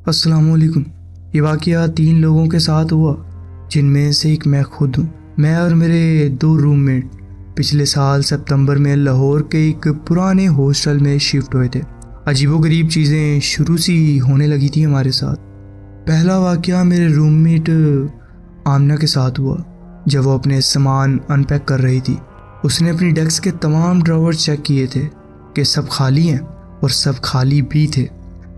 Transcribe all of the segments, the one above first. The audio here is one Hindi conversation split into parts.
अस्सलामुअलैकुम। ये वाक़या 3 लोगों के साथ हुआ, जिनमें से एक मैं खुद हूँ। मैं और मेरे 2 रूममेट पिछले साल सितंबर में लाहौर के एक पुराने हॉस्टल में शिफ्ट हुए थे। अजीबोगरीब चीज़ें शुरू से होने लगी थी हमारे साथ। पहला वाक़या मेरे रूममेट आमना के साथ हुआ, जब वो अपने सामान अनपैक कर रही थी। उसने अपनी डेस्क के तमाम ड्रॉवर चेक किए थे कि सब खाली हैं, और सब खाली भी थे।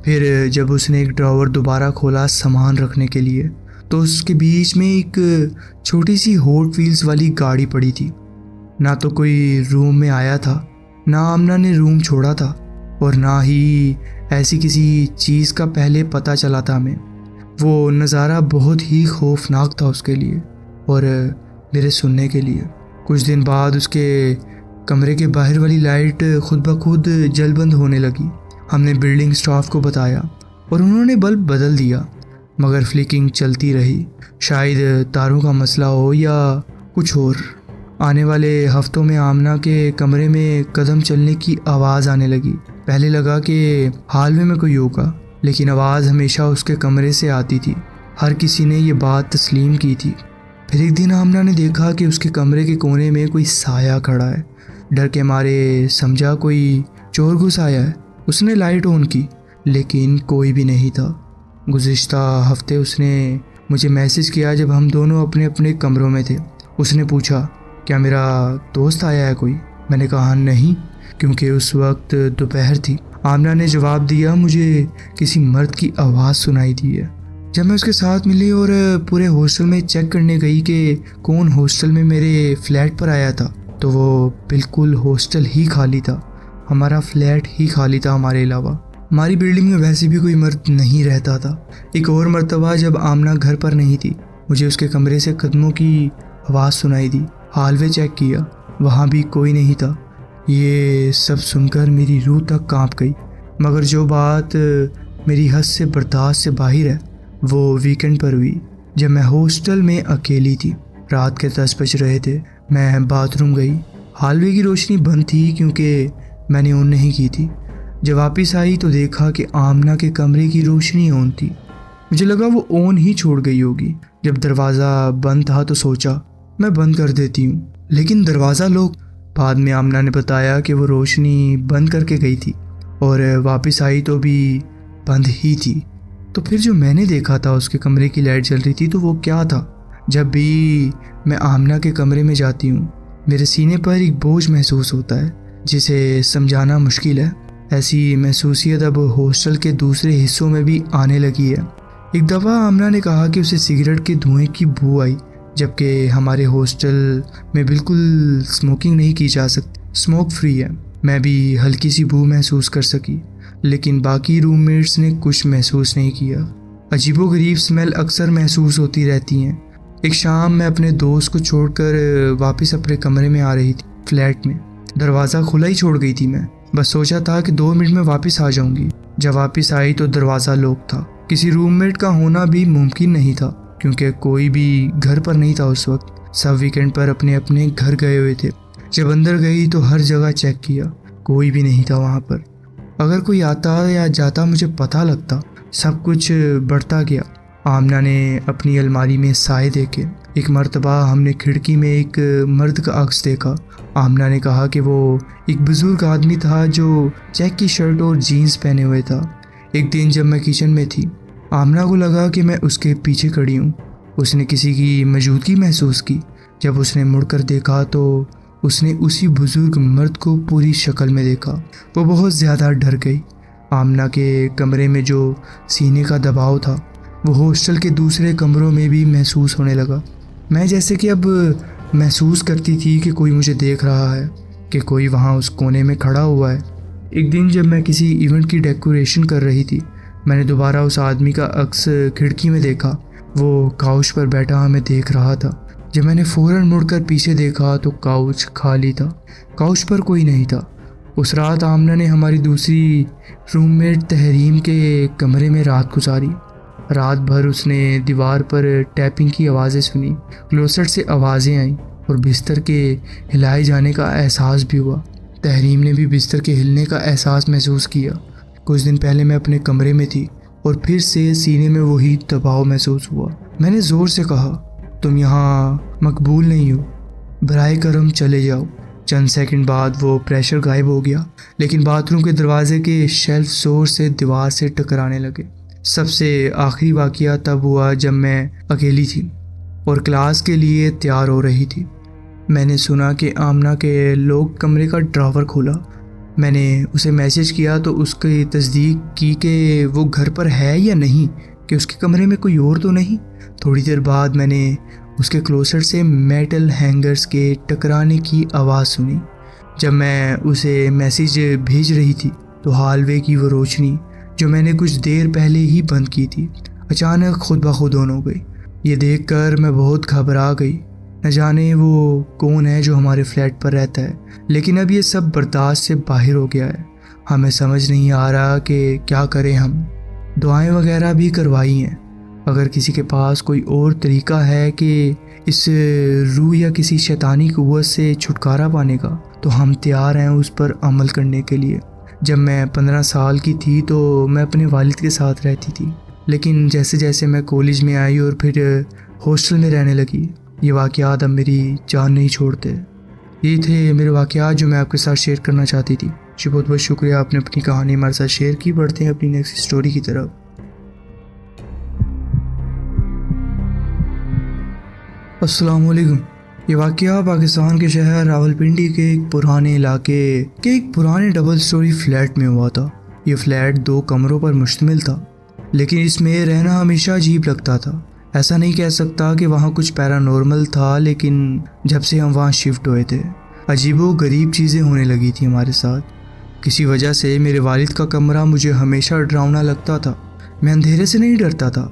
फिर जब उसने एक ड्रॉवर दोबारा खोला सामान रखने के लिए, तो उसके बीच में एक छोटी सी हॉट व्हील्स वाली गाड़ी पड़ी थी। ना तो कोई रूम में आया था, ना आमना ने रूम छोड़ा था, और ना ही ऐसी किसी चीज़ का पहले पता चला था हमें। वो नज़ारा बहुत ही खौफनाक था उसके लिए और मेरे सुनने के लिए। कुछ दिन बाद उसके कमरे के बाहर वाली लाइट खुद ब खुद जल बंद होने लगी। हमने बिल्डिंग स्टाफ को बताया और उन्होंने बल्ब बदल दिया, मगर फ्लिकिंग चलती रही। शायद तारों का मसला हो या कुछ और। आने वाले हफ्तों में आमना के कमरे में कदम चलने की आवाज़ आने लगी। पहले लगा कि हालवे में कोई होगा, लेकिन आवाज़ हमेशा उसके कमरे से आती थी। हर किसी ने ये बात तस्लीम की थी। फिर एक दिन आमना ने देखा कि उसके कमरे के कोने में कोई साया खड़ा है। डर के मारे समझा कोई चोर घुस आया है। उसने लाइट ऑन की, लेकिन कोई भी नहीं था। गुज़िश्ता हफ्ते उसने मुझे मैसेज किया जब हम दोनों अपने अपने कमरों में थे। उसने पूछा, क्या मेरा दोस्त आया है कोई? मैंने कहा नहीं, क्योंकि उस वक्त दोपहर थी। आमना ने जवाब दिया, मुझे किसी मर्द की आवाज़ सुनाई दी है। जब मैं उसके साथ मिली और पूरे हॉस्टल में चेक करने गई कि कौन हॉस्टल में मेरे फ्लैट पर आया था, तो वो बिल्कुल हॉस्टल ही खाली था। हमारा फ्लैट ही खाली था हमारे अलावा। हमारी बिल्डिंग में वैसे भी कोई मर्द नहीं रहता था। एक और मर्तबा जब आमना घर पर नहीं थी, मुझे उसके कमरे से कदमों की आवाज़ सुनाई दी। हालवे चेक किया, वहाँ भी कोई नहीं था। ये सब सुनकर मेरी रूह तक कांप गई। मगर जो बात मेरी हद से बर्दाश्त से बाहर है, वो वीकेंड पर हुई, जब मैं हॉस्टल में अकेली थी। रात के 10 बज रहे थे। मैं बाथरूम गई। हालवे की रोशनी बंद थी क्योंकि मैंने ऑन नहीं की थी। जब वापस आई तो देखा कि आमना के कमरे की रोशनी ऑन थी। मुझे लगा वो ऑन ही छोड़ गई होगी। जब दरवाज़ा बंद था तो सोचा मैं बंद कर देती हूँ, लेकिन दरवाज़ा लॉक। बाद में आमना ने बताया कि वो रोशनी बंद करके गई थी और वापस आई तो भी बंद ही थी। तो फिर जो मैंने देखा था, उसके कमरे की लाइट जल रही थी, तो वो क्या था? जब भी मैं आमना के कमरे में जाती हूँ, मेरे सीने पर एक बोझ महसूस होता है जिसे समझाना मुश्किल है। ऐसी महसूसियत अब हॉस्टल के दूसरे हिस्सों में भी आने लगी है। एक दफ़ा आमना ने कहा कि उसे सिगरेट के धुएं की बू आई, जबकि हमारे हॉस्टल में बिल्कुल स्मोकिंग नहीं की जा सकती, स्मोक फ्री है। मैं भी हल्की सी बू महसूस कर सकी, लेकिन बाकी रूममेट्स ने कुछ महसूस नहीं किया। अजीबोगरीब स्मेल अक्सर महसूस होती रहती हैं। एक शाम मैं अपने दोस्त को छोड़कर वापस अपने कमरे में आ रही थी। फ्लैट में दरवाज़ा खुला ही छोड़ गई थी। मैं बस सोचा था कि 2 मिनट में वापस आ जाऊंगी। जब वापस आई तो दरवाज़ा लॉक था। किसी रूममेट का होना भी मुमकिन नहीं था, क्योंकि कोई भी घर पर नहीं था उस वक्त। सब वीकेंड पर अपने अपने घर गए हुए थे। जब अंदर गई तो हर जगह चेक किया, कोई भी नहीं था वहाँ पर। अगर कोई आता या जाता मुझे पता लगता। सब कुछ बढ़ता गया। आमना ने अपनी अलमारी में साए देखे। एक मर्तबा हमने खिड़की में एक मर्द का अक्स देखा। आमना ने कहा कि वो एक बुजुर्ग आदमी था जो चेक की शर्ट और जीन्स पहने हुए था। एक दिन जब मैं किचन में थी, आमना को लगा कि मैं उसके पीछे खड़ी हूँ। उसने किसी की मौजूदगी महसूस की। जब उसने मुड़कर देखा तो उसने उसी बुजुर्ग मर्द को पूरी शक्ल में देखा। वो बहुत ज़्यादा डर गई। आमना के कमरे में जो सीने का दबाव था, वो हॉस्टल के दूसरे कमरों में भी महसूस होने लगा। मैं जैसे कि अब महसूस करती थी कि कोई मुझे देख रहा है, कि कोई वहाँ उस कोने में खड़ा हुआ है। एक दिन जब मैं किसी इवेंट की डेकोरेशन कर रही थी, मैंने दोबारा उस आदमी का अक्स खिड़की में देखा। वो काउच पर बैठा हमें देख रहा था। जब मैंने फ़ौरन मुड़कर पीछे देखा तो काउच खाली था। काउच पर कोई नहीं था। उस रात आमना ने हमारी दूसरी रूममेट तहरीम के कमरे में रात गुजारी। रात भर उसने दीवार पर टैपिंग की आवाज़ें सुनी, क्लोसेट से आवाज़ें आईं और बिस्तर के हिलाए जाने का एहसास भी हुआ। तहरीम ने भी बिस्तर के हिलने का एहसास महसूस किया। कुछ दिन पहले मैं अपने कमरे में थी और फिर से सीने में वही दबाव महसूस हुआ। मैंने ज़ोर से कहा, तुम यहाँ मकबूल नहीं हो, बराए करम चले जाओ। चंद सेकंड बाद वो प्रेशर गायब हो गया, लेकिन बाथरूम के दरवाजे के शेल्फ ज़ोर से दीवार से टकराने लगे। सबसे आखिरी वाक़या तब हुआ जब मैं अकेली थी और क्लास के लिए तैयार हो रही थी। मैंने सुना कि आमना के लोग कमरे का ड्रावर खोला। मैंने उसे मैसेज किया तो उसकी तस्दीक की कि वो घर पर है या नहीं, कि उसके कमरे में कोई और तो नहीं। थोड़ी देर बाद मैंने उसके क्लोजर से मेटल हैंगर्स के टकराने की आवाज़ सुनी। जब मैं उसे मैसेज भेज रही थी तो हॉलवे की वो रोशनी जो मैंने कुछ देर पहले ही बंद की थी अचानक खुद ब खुद ऑन हो गई। ये देखकर मैं बहुत घबरा गई। न जाने वो कौन है जो हमारे फ्लैट पर रहता है, लेकिन अब ये सब बर्दाश्त से बाहर हो गया है। हमें समझ नहीं आ रहा कि क्या करें। हम दुआएं वगैरह भी करवाई हैं। अगर किसी के पास कोई और तरीका है कि इस रूह या किसी शैतानी कुव्वत से छुटकारा पाने का, तो हम तैयार हैं उस पर अमल करने के लिए। जब मैं 15 साल की थी तो मैं अपने वालिद के साथ रहती थी, लेकिन जैसे जैसे मैं कॉलेज में आई और फिर हॉस्टल में रहने लगी, ये वाक़यात अब मेरी जान नहीं छोड़ते। ये थे मेरे वाक़यात जो मैं आपके साथ शेयर करना चाहती थी। जी बहुत बहुत शुक्रिया, आपने अपनी कहानी हमारे साथ शेयर की। बढ़ते हैं अपनी नेक्स्ट स्टोरी की तरफ। अस्सलाम वालेकुम। ये वाक़या पाकिस्तान के शहर रावलपिंडी के एक पुराने इलाके के एक पुराने डबल स्टोरी फ्लैट में हुआ था। ये फ्लैट 2 कमरों पर मुश्तमिल था, लेकिन इसमें रहना हमेशा अजीब लगता था। ऐसा नहीं कह सकता कि वहाँ कुछ पैरानॉर्मल था, लेकिन जब से हम वहाँ शिफ्ट हुए थे अजीबो गरीब चीज़ें होने लगी थी हमारे साथ। किसी वजह से मेरे वालिद का कमरा मुझे हमेशा डरावना लगता था। मैं अंधेरे से नहीं डरता था,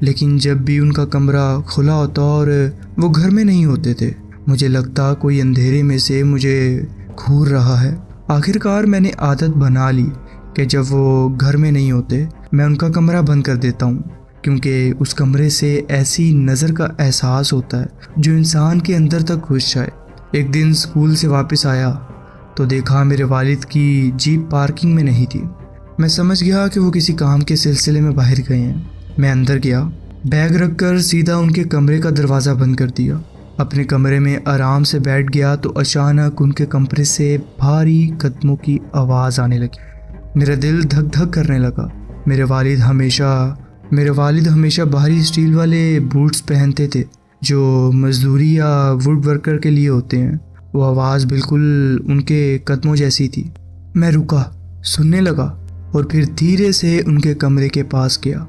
लेकिन जब भी उनका कमरा खुला होता और वो घर में नहीं होते थे, मुझे लगता कोई अंधेरे में से मुझे घूर रहा है। आखिरकार मैंने आदत बना ली कि जब वो घर में नहीं होते मैं उनका कमरा बंद कर देता हूँ, क्योंकि उस कमरे से ऐसी नज़र का एहसास होता है जो इंसान के अंदर तक घुस जाए। एक दिन स्कूल से वापस आया तो देखा मेरे वालिद की जीप पार्किंग में नहीं थी। मैं समझ गया कि वो किसी काम के सिलसिले में बाहर गए हैं। मैं अंदर गया, बैग रखकर सीधा उनके कमरे का दरवाज़ा बंद कर दिया। अपने कमरे में आराम से बैठ गया तो अचानक उनके कमरे से भारी कदमों की आवाज़ आने लगी। मेरा दिल धक धक करने लगा। मेरे वालिद हमेशा भारी स्टील वाले बूट्स पहनते थे जो मजदूरी या वुड वर्कर के लिए होते हैं। वो आवाज़ बिल्कुल उनके कदमों जैसी थी। मैं रुका, सुनने लगा और फिर धीरे से उनके कमरे के पास गया।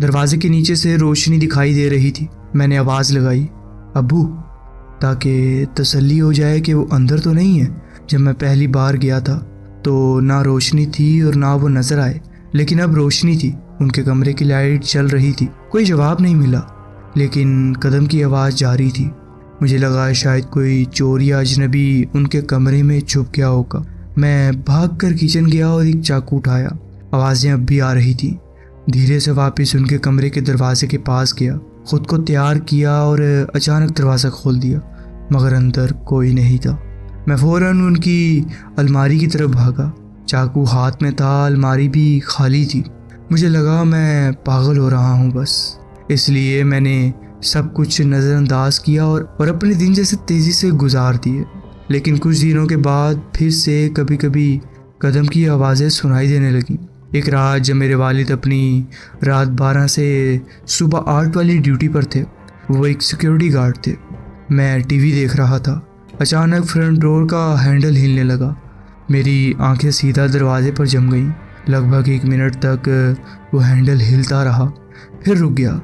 दरवाजे के नीचे से रोशनी दिखाई दे रही थी। मैंने आवाज़ लगाई, अब्बू, ताकि तसल्ली हो जाए कि वो अंदर तो नहीं है। जब मैं पहली बार गया था तो ना रोशनी थी और ना वो नज़र आए, लेकिन अब रोशनी थी। उनके कमरे की लाइट चल रही थी। कोई जवाब नहीं मिला, लेकिन कदम की आवाज़ जारी थी। मुझे लगा शायद कोई चोर या अजनबी उनके कमरे में छुप गया होगा। मैं भागकर किचन गया और एक चाकू उठाया। आवाज़ें अब भी आ रही थी। धीरे से वापस उनके कमरे के दरवाजे के पास गया, खुद को तैयार किया और अचानक दरवाज़ा खोल दिया, मगर अंदर कोई नहीं था। मैं फ़ौरन उनकी अलमारी की तरफ भागा। चाकू हाथ में था, अलमारी भी खाली थी। मुझे लगा मैं पागल हो रहा हूँ बस, इसलिए मैंने सब कुछ नज़रअंदाज किया और अपने दिन जैसे तेज़ी से गुजार दिए। लेकिन कुछ दिनों के बाद फिर से कभी कभी कदम की आवाज़ें सुनाई देने लगीं। एक रात जब मेरे वालिद अपनी रात 12 से सुबह 8 वाली ड्यूटी पर थे, वो एक सिक्योरिटी गार्ड थे। मैं टीवी देख रहा था। अचानक फ्रंट डोर का हैंडल हिलने लगा। मेरी आंखें सीधा दरवाजे पर जम गईं। लगभग 1 मिनट तक वो हैंडल हिलता रहा, फिर रुक गया।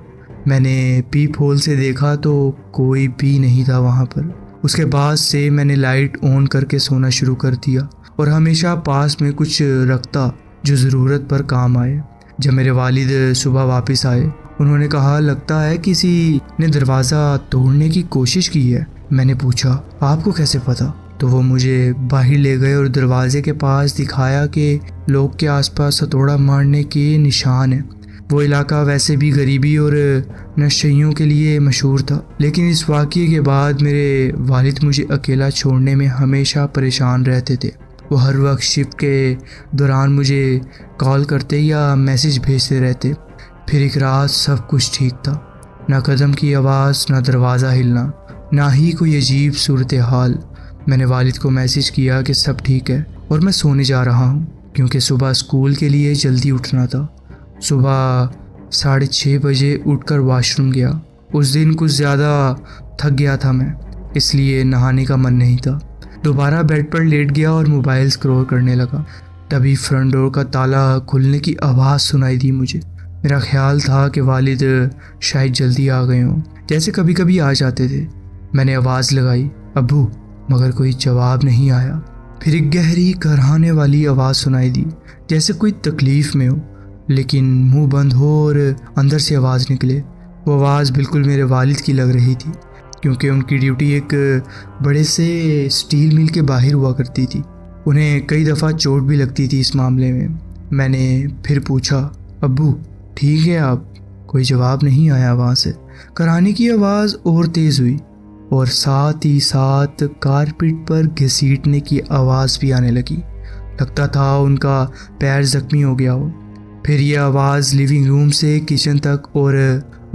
मैंने पीप होल से देखा तो कोई भी नहीं था वहाँ पर। उसके बाद से मैंने लाइट ऑन करके सोना शुरू कर दिया और हमेशा पास में कुछ रखता जो ज़रूरत पर काम आए। जब मेरे वालिद सुबह वापस आए, उन्होंने कहा, लगता है किसी ने दरवाज़ा तोड़ने की कोशिश की है। मैंने पूछा, आपको कैसे पता? तो वो मुझे बाहर ले गए और दरवाजे के पास दिखाया कि लोग के आसपास हथौड़ा मारने के निशान हैं। वो इलाका वैसे भी गरीबी और नशेइयों के लिए मशहूर था, लेकिन इस वाक़ये के बाद मेरे वालिद मुझे अकेला छोड़ने में हमेशा परेशान रहते थे। वो हर वक्त शिफ्ट के दौरान मुझे कॉल करते या मैसेज भेजते रहते। फिर एक रात सब कुछ ठीक था, ना कदम की आवाज़, ना दरवाज़ा हिलना, ना ही कोई अजीब सूरत हाल। मैंने वालिद को मैसेज किया कि सब ठीक है और मैं सोने जा रहा हूँ, क्योंकि सुबह स्कूल के लिए जल्दी उठना था। सुबह 6:30 बजे उठकर वॉशरूम गया। उस दिन कुछ ज़्यादा थक गया था मैं, इसलिए नहाने का मन नहीं था। दोबारा बेड पर लेट गया और मोबाइल स्क्रॉल करने लगा। तभी फ्रंट डोर का ताला खुलने की आवाज़ सुनाई दी मुझे। मेरा ख्याल था कि वालिद शायद जल्दी आ गए हों, जैसे कभी कभी आ जाते थे। मैंने आवाज़ लगाई, अब्बू, मगर कोई जवाब नहीं आया। फिर एक गहरी कराहने वाली आवाज़ सुनाई दी, जैसे कोई तकलीफ़ में हो, लेकिन मुंह बंद हो और अंदर से आवाज़ निकले। वो आवाज़ बिल्कुल मेरे वालिद की लग रही थी, क्योंकि उनकी ड्यूटी एक बड़े से स्टील मिल के बाहर हुआ करती थी। उन्हें कई दफ़ा चोट भी लगती थी इस मामले में। मैंने फिर पूछा, अब्बू ठीक है आप? कोई जवाब नहीं आया वहाँ से। कराहने की आवाज़ और तेज़ हुई और साथ ही साथ कारपेट पर घसीटने की आवाज़ भी आने लगी। लगता था उनका पैर ज़ख्मी हो गया हो। फिर यह आवाज़ लिविंग रूम से किचन तक और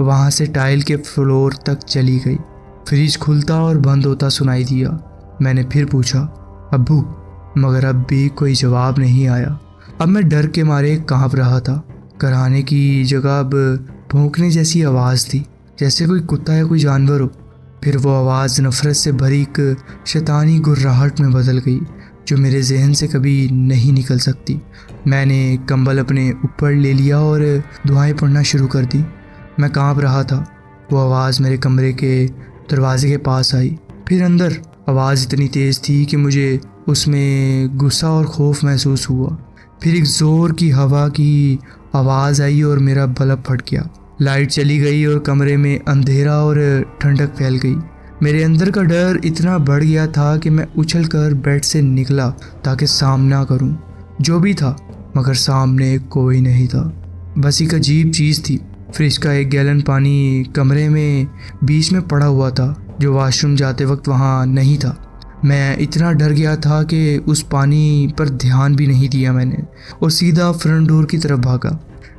वहाँ से टाइल के फ्लोर तक चली गई। फ्रिज खुलता और बंद होता सुनाई दिया। मैंने फिर पूछा, अब्बू, मगर अब भी कोई जवाब नहीं आया। अब मैं डर के मारे काँप रहा था। कराहने की जगह अब भौंकने जैसी आवाज़ थी, जैसे कोई कुत्ता या कोई जानवर हो। फिर वो आवाज़ नफ़रत से भरी एक शैतानी गुर्राहट में बदल गई, जो मेरे जहन से कभी नहीं निकल सकती। मैंने कंबल अपने ऊपर ले लिया और दुआएं पढ़ना शुरू कर दी। मैं काँप रहा था। वो आवाज़ मेरे कमरे के दरवाजे के पास आई। फिर अंदर आवाज़ इतनी तेज़ थी कि मुझे उसमें गुस्सा और खौफ महसूस हुआ। फिर एक ज़ोर की हवा की आवाज़ आई और मेरा बल्ब फट गया। लाइट चली गई और कमरे में अंधेरा और ठंडक फैल गई। मेरे अंदर का डर इतना बढ़ गया था कि मैं उछलकर बेड से निकला ताकि सामना करूं। जो भी था, मगर सामने कोई नहीं था। बस एक अजीब चीज़ थी। फ्रिज का 1 गैलन पानी कमरे में बीच में पड़ा हुआ था, जो वॉशरूम जाते वक्त वहाँ नहीं था। मैं इतना डर गया था कि उस पानी पर ध्यान भी नहीं दिया मैंने और सीधा फ्रंट डोर की तरफ भागा।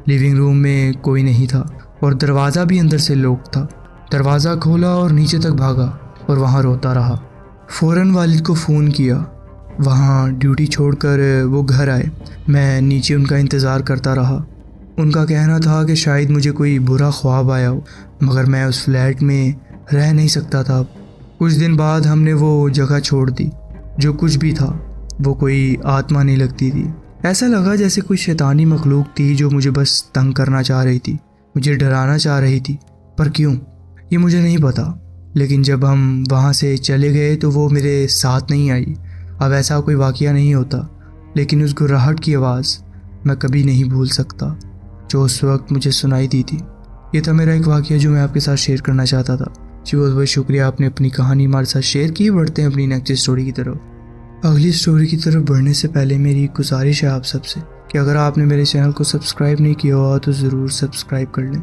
लिविंग रूम में कोई नहीं था और दरवाज़ा भी अंदर से लॉक था। दरवाज़ा खोला और नीचे तक भागा और वहाँ रोता रहा। फ़ौरन वालिद को फ़ोन किया। वहाँ ड्यूटी छोड़कर वो घर आए। मैं नीचे उनका इंतज़ार करता रहा। उनका कहना था कि शायद मुझे कोई बुरा ख्वाब आया हो, मगर मैं उस फ्लैट में रह नहीं सकता था। कुछ दिन बाद हमने वो जगह छोड़ दी। जो कुछ भी था वो कोई आत्मा नहीं लगती थी। ऐसा लगा जैसे कोई शैतानी मखलूक थी जो मुझे बस तंग करना चाह रही थी, मुझे डराना चाह रही थी। पर क्यों, ये मुझे नहीं पता। लेकिन जब हम वहाँ से चले गए तो वो मेरे साथ नहीं आई। अब ऐसा कोई वाक़या नहीं होता, लेकिन उस गुर्राहट की आवाज़ मैं कभी नहीं भूल सकता, जो उस वक्त मुझे सुनाई दी थी। ये था मेरा एक वाक़या जो मैं आपके साथ शेयर करना चाहता था। जी बहुत बहुत शुक्रिया, आपने अपनी कहानी हमारे साथ शेयर की। बढ़ते हैं अपनी नेक्स्ट स्टोरी की तरफ। अगली स्टोरी की तरफ बढ़ने से पहले मेरी गुजारिश है आप सबसे कि अगर आपने मेरे चैनल को सब्सक्राइब नहीं किया हुआ तो ज़रूर सब्सक्राइब कर लें।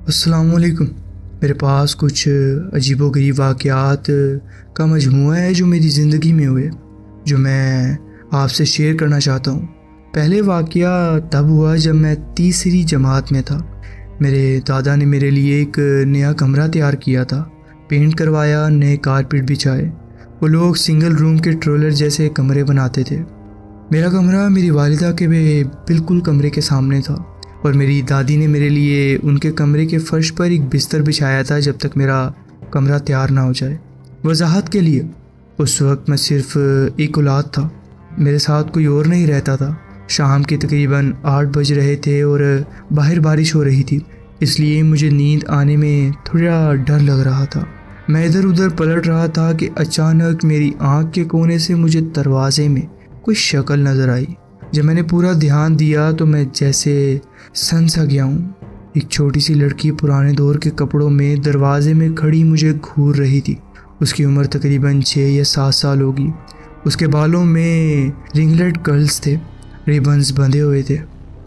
अस्सलाम वालेकुम। मेरे पास कुछ अजीबोगरीब वाक़यात का मजमूआ है जो मेरी ज़िंदगी में हुए, जो मैं आपसे शेयर करना चाहता हूँ। पहले वाक़या तब हुआ जब मैं तीसरी जमात में था। मेरे दादा ने मेरे लिए एक नया कमरा तैयार किया था, पेंट करवाया, नए कारपेट बिछाए। वो लोग सिंगल रूम के ट्रोलर जैसे कमरे बनाते थे। मेरा कमरा मेरी वालिदा के बिल्कुल कमरे के सामने था और मेरी दादी ने मेरे लिए उनके कमरे के फर्श पर एक बिस्तर बिछाया था जब तक मेरा कमरा तैयार ना हो जाए। वजाहत के लिए, उस वक्त मैं सिर्फ एक औलाद था, मेरे साथ कोई और नहीं रहता था। शाम के तकरीबन 8 बज रहे थे और बाहर बारिश हो रही थी, इसलिए मुझे नींद आने में थोड़ा डर लग रहा था। मैं इधर उधर पलट रहा था कि अचानक मेरी आँख के कोने से मुझे दरवाजे में कोई शक्ल नज़र आई। जब मैंने पूरा ध्यान दिया तो मैं जैसे सन सा गया हूँ। एक छोटी सी लड़की पुराने दौर के कपड़ों में दरवाजे में खड़ी मुझे घूर रही थी। उसकी उम्र तकरीबन 6 या 7 साल होगी। उसके बालों में रिंगलेट कर्ल्स थे, रिबन्स बंधे हुए थे।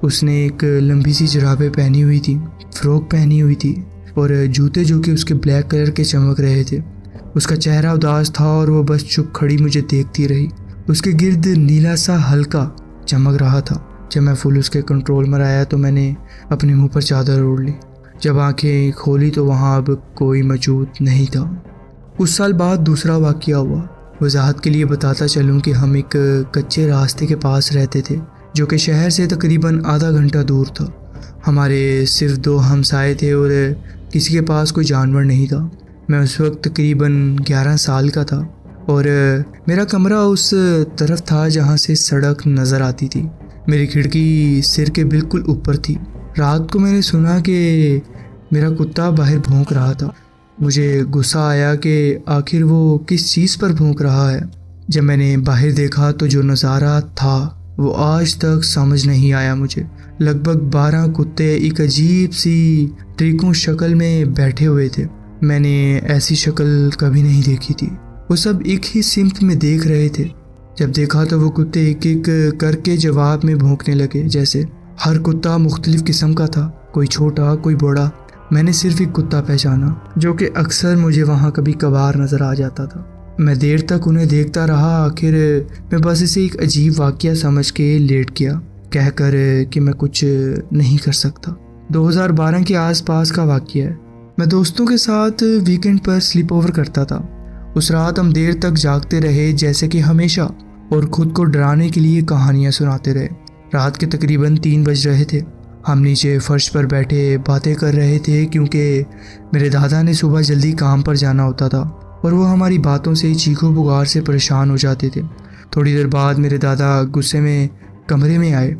उसने एक लंबी सी जुराबें पहनी हुई थी, फ्रॉक पहनी हुई थी और जूते जो कि उसके ब्लैक कलर के चमक रहे थे। उसका चेहरा उदास था और वो बस चुप खड़ी मुझे देखती रही। उसके गिर्द नीला सा हल्का चमक रहा था। जब मैं फुल उसके कंट्रोल में आया तो मैंने अपने मुंह पर चादर ओढ़ ली। जब आंखें खोली तो वहाँ अब कोई मौजूद नहीं था। कुछ साल बाद दूसरा वाक़या हुआ। वजाहत के लिए बताता चलूँ कि हम एक कच्चे रास्ते के पास रहते थे जो कि शहर से तकरीबन आधा घंटा दूर था। हमारे सिर्फ 2 हमसाए थे और किसी के पास कोई जानवर नहीं था। मैं उस वक्त तकरीबन 11 साल का था और मेरा कमरा उस तरफ था जहाँ से सड़क नज़र आती थी। मेरी खिड़की सिर के बिल्कुल ऊपर थी। रात को मैंने सुना कि मेरा कुत्ता बाहर भौंक रहा था। मुझे गुस्सा आया कि आखिर वो किस चीज़ पर भौंक रहा है। जब मैंने बाहर देखा तो जो नज़ारा था वो आज तक समझ नहीं आया मुझे। लगभग 12 कुत्ते एक अजीब सी ट्रिकों शक्ल में बैठे हुए थे। मैंने ऐसी शक्ल कभी नहीं देखी थी। वो सब एक ही सिमत में देख रहे थे। जब देखा तो वो कुत्ते एक एक करके जवाब में भौंकने लगे। जैसे हर कुत्ता मुख्तलिफ किस्म का था, कोई छोटा कोई बड़ा। मैंने सिर्फ एक कुत्ता पहचाना जो कि अक्सर मुझे वहाँ कभी कभार नज़र आ जाता था। मैं देर तक उन्हें देखता रहा। आखिर मैं बस इसे एक अजीब वाक़या समझ के लेट गया, कहकर कि मैं कुछ नहीं कर सकता। 2012 के आसपास का वाक़या है। मैं दोस्तों के साथ वीकेंड पर स्लीप ओवर करता था। उस रात हम देर तक जागते रहे जैसे कि हमेशा, और ख़ुद को डराने के लिए कहानियाँ सुनाते रहे। रात के तकरीबन 3 बज रहे थे। हम नीचे फर्श पर बैठे बातें कर रहे थे क्योंकि मेरे दादा ने सुबह जल्दी काम पर जाना होता था और वो हमारी बातों से चीखों पुकार से परेशान हो जाते थे। थोड़ी देर बाद मेरे दादा गुस्से में कमरे में आए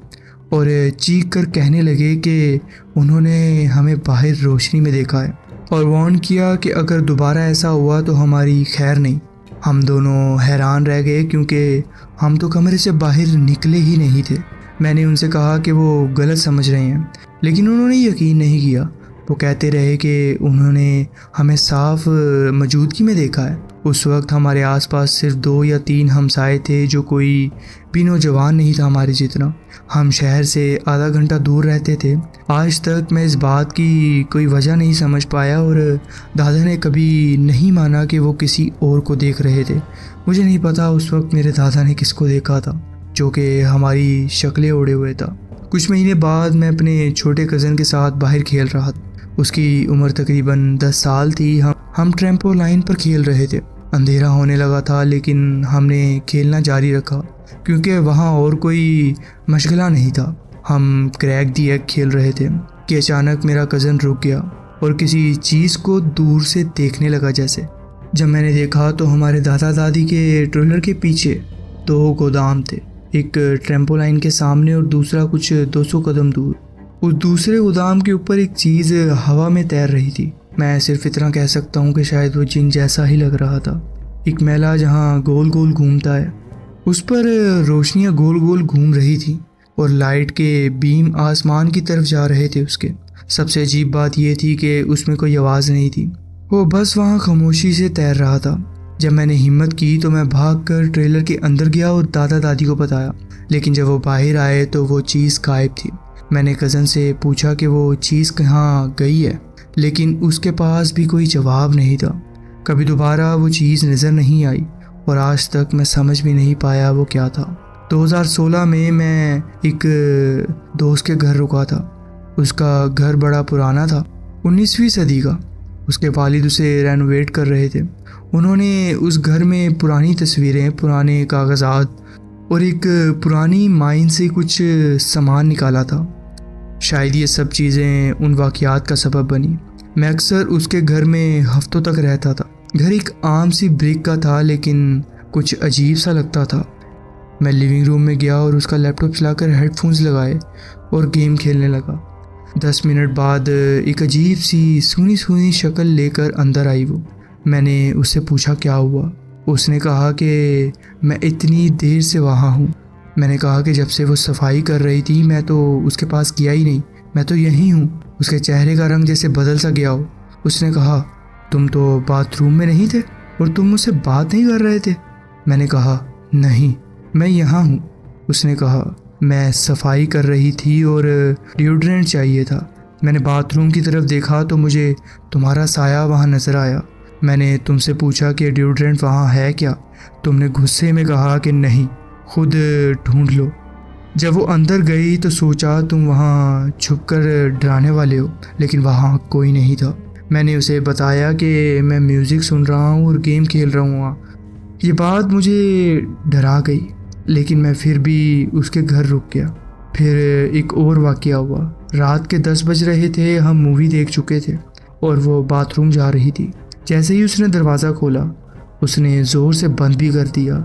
और चीख कर कहने लगे कि उन्होंने हमें बाहर रोशनी में देखा है और वार्न किया कि अगर दोबारा ऐसा हुआ तो हमारी खैर नहीं। हम दोनों हैरान रह गए क्योंकि हम तो कमरे से बाहर निकले ही नहीं थे। मैंने उनसे कहा कि वो गलत समझ रहे हैं, लेकिन उन्होंने यकीन नहीं किया। वो कहते रहे कि उन्होंने हमें साफ मौजूदगी में देखा है। उस वक्त हमारे आसपास सिर्फ 2 या 3 हमसाए थे, जो कोई भी नौजवान नहीं था हमारे जितना। हम शहर से आधा घंटा दूर रहते थे। आज तक मैं इस बात की कोई वजह नहीं समझ पाया और दादा ने कभी नहीं माना कि वो किसी और को देख रहे थे। मुझे नहीं पता उस वक्त मेरे दादा ने किसको देखा था जो कि हमारी शक्लें ओढ़े हुए था। कुछ महीने बाद मैं अपने छोटे कज़न के साथ बाहर खेल रहा था। उसकी उम्र तकरीबन 10 साल थी। हम ट्रैम्पोलाइन पर खेल रहे थे। अंधेरा होने लगा था लेकिन हमने खेलना जारी रखा क्योंकि वहाँ और कोई मशगला नहीं था। हम क्रैक दी एग खेल रहे थे कि अचानक मेरा कज़न रुक गया और किसी चीज़ को दूर से देखने लगा। जैसे जब मैंने देखा तो हमारे दादा दादी के ट्रेलर के पीछे 2 गोदाम थे, एक ट्रैम्पोलाइन के सामने और दूसरा कुछ 200 कदम दूर। उस दूसरे गोदाम के ऊपर एक चीज़ हवा में तैर रही थी। मैं सिर्फ इतना कह सकता हूँ कि शायद वो जिन जैसा ही लग रहा था। एक मेला जहाँ गोल गोल घूमता है, उस पर रोशनियाँ गोल गोल घूम रही थी और लाइट के बीम आसमान की तरफ जा रहे थे उसके। सबसे अजीब बात यह थी कि उसमें कोई आवाज़ नहीं थी, वो बस वहाँ खामोशी से तैर रहा था। जब मैंने हिम्मत की तो मैं भागकर ट्रेलर के अंदर गया और दादा दादी को बताया, लेकिन जब वो बाहर आए तो वो चीज़ गायब थी। मैंने कज़न से पूछा कि वो चीज़ कहाँ गई है, लेकिन उसके पास भी कोई जवाब नहीं था। कभी दोबारा वो चीज़ नज़र नहीं आई और आज तक मैं समझ भी नहीं पाया वो क्या था। 2016 में मैं एक दोस्त के घर रुका था। उसका घर बड़ा पुराना था, 19वीं सदी का। उसके वालिद उसे रेनोवेट कर रहे थे। उन्होंने उस घर में पुरानी तस्वीरें, पुराने कागजात और एक पुरानी माइन से कुछ सामान निकाला था। शायद ये सब चीज़ें उन वाक़यात का सबब बनी। मैं अक्सर उसके घर में हफ्तों तक रहता था। घर एक आम सी ब्रिक का था लेकिन कुछ अजीब सा लगता था। मैं लिविंग रूम में गया और उसका लैपटॉप चलाकर हेडफोन्स लगाए और गेम खेलने लगा। 10 मिनट बाद एक अजीब सी सूनी सूनी शक्ल लेकर अंदर आई वो। मैंने उससे पूछा क्या हुआ। उसने कहा कि मैं इतनी देर से वहाँ हूँ। मैंने कहा कि जब से वो सफाई कर रही थी मैं तो उसके पास गया ही नहीं, मैं तो यहीं हूँ। उसके चेहरे का रंग जैसे बदल सा गया हो। उसने कहा तुम तो बाथरूम में नहीं थे और तुम मुझसे बात नहीं कर रहे थे। मैंने कहा नहीं, मैं यहाँ हूँ। उसने कहा मैं सफाई कर रही थी और डिओड्रेंट चाहिए था। मैंने बाथरूम की तरफ देखा तो मुझे तुम्हारा साया वहाँ नज़र आया। मैंने तुमसे पूछा कि डिओड्रेंट वहाँ है क्या। तुमने गुस्से में कहा कि नहीं, खुद ढूंढ लो। जब वो अंदर गई तो सोचा तुम वहाँ छुपकर डराने वाले हो, लेकिन वहाँ कोई नहीं था। मैंने उसे बताया कि मैं म्यूज़िक सुन रहा हूँ और गेम खेल रहा हूँ वहाँ। ये बात मुझे डरा गई, लेकिन मैं फिर भी उसके घर रुक गया। फिर एक और वाक़या हुआ। रात के 10 बज रहे थे, हम मूवी देख चुके थे और वो बाथरूम जा रही थी। जैसे ही उसने दरवाज़ा खोला, उसने ज़ोर से बंद भी कर दिया।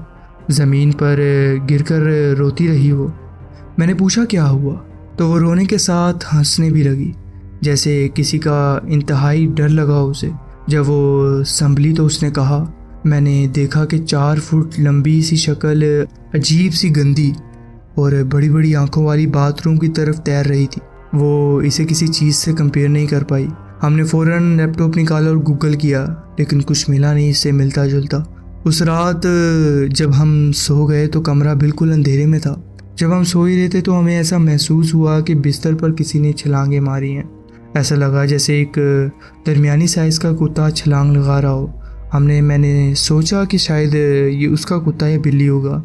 ज़मीन पर गिरकर रोती रही वो। मैंने पूछा क्या हुआ, तो वो रोने के साथ हंसने भी लगी, जैसे किसी का इंतहाई डर लगा उसे। जब वो संभली तो उसने कहा, मैंने देखा कि 4 फुट लंबी सी शक्ल, अजीब सी गंदी और बड़ी बड़ी आंखों वाली बाथरूम की तरफ तैर रही थी। वो इसे किसी चीज़ से कंपेयर नहीं कर पाई। हमने फ़ौरन लैपटॉप निकाला और गूगल किया, लेकिन कुछ मिला नहीं इससे मिलता जुलता। उस रात जब हम सो गए तो कमरा बिल्कुल अंधेरे में था। जब हम सो ही रहे थे तो हमें ऐसा महसूस हुआ कि बिस्तर पर किसी ने छलांगें मारी हैं। ऐसा लगा जैसे एक दरमियानी साइज़ का कुत्ता छलांग लगा रहा हो। मैंने सोचा कि शायद ये उसका कुत्ता या बिल्ली होगा।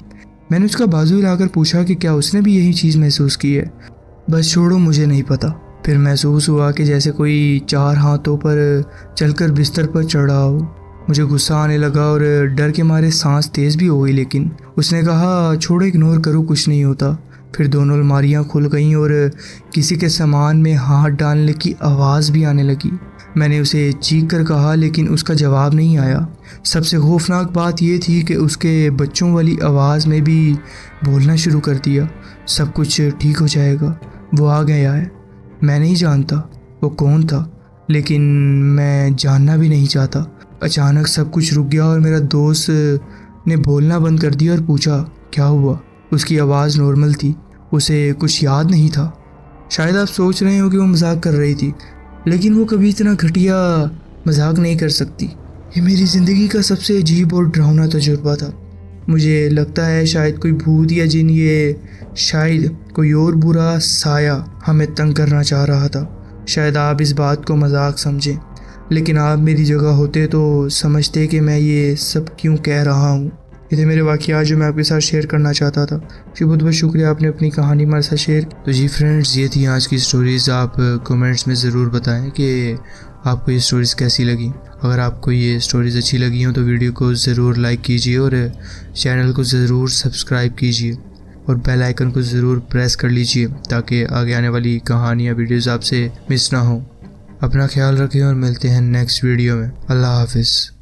मैंने उसका बाजू हिलाकर पूछा कि क्या उसने भी यही चीज़ महसूस की है। बस छोड़ो, मुझे नहीं पता। फिर महसूस हुआ कि जैसे कोई 4 हाथों पर चलकर बिस्तर पर चढ़ा हो। मुझे गुस्सा आने लगा और डर के मारे सांस तेज़ भी हो गई, लेकिन उसने कहा छोड़ो, इग्नोर करो, कुछ नहीं होता। फिर दोनों अलमारियां खुल गईं और किसी के सामान में हाथ डालने की आवाज़ भी आने लगी। मैंने उसे चीख कर कहा, लेकिन उसका जवाब नहीं आया। सबसे खौफनाक बात यह थी कि उसके बच्चों वाली आवाज़ में भी बोलना शुरू कर दिया, सब कुछ ठीक हो जाएगा, वो आ गया है। मैं नहीं जानता वो कौन था, लेकिन मैं जानना भी नहीं चाहता। अचानक सब कुछ रुक गया और मेरा दोस्त ने बोलना बंद कर दिया और पूछा क्या हुआ। उसकी आवाज़ नॉर्मल थी, उसे कुछ याद नहीं था। शायद आप सोच रहे हो कि वो मजाक कर रही थी, लेकिन वो कभी इतना घटिया मजाक नहीं कर सकती। ये मेरी ज़िंदगी का सबसे अजीब और डरावना तजुर्बा था। मुझे लगता है शायद कोई भूत या जिन, ये शायद कोई और बुरा साया हमें तंग करना चाह रहा था। शायद आप इस बात को मजाक समझें, लेकिन आप मेरी जगह होते तो समझते कि मैं ये सब क्यों कह रहा हूँ। ये थे मेरे वाक़यात जो मैं आपके साथ शेयर करना चाहता था। जी बहुत बहुत शुक्रिया, आपने अपनी कहानी हमारे साथ शेयर। तो जी फ्रेंड्स, ये थी आज की स्टोरीज़। आप कमेंट्स में ज़रूर बताएं कि आपको ये स्टोरीज़ कैसी लगी। अगर आपको ये स्टोरीज़ अच्छी लगी हो तो वीडियो को ज़रूर लाइक कीजिए और चैनल को ज़रूर सब्सक्राइब कीजिए और बेल आइकन को ज़रूर प्रेस कर लीजिए ताकि आगे आने वाली कहानियाँ वीडियोज़ आपसे मिस ना हो। अपना ख्याल रखें और मिलते हैं नेक्स्ट वीडियो में। अल्लाह हाफिज़।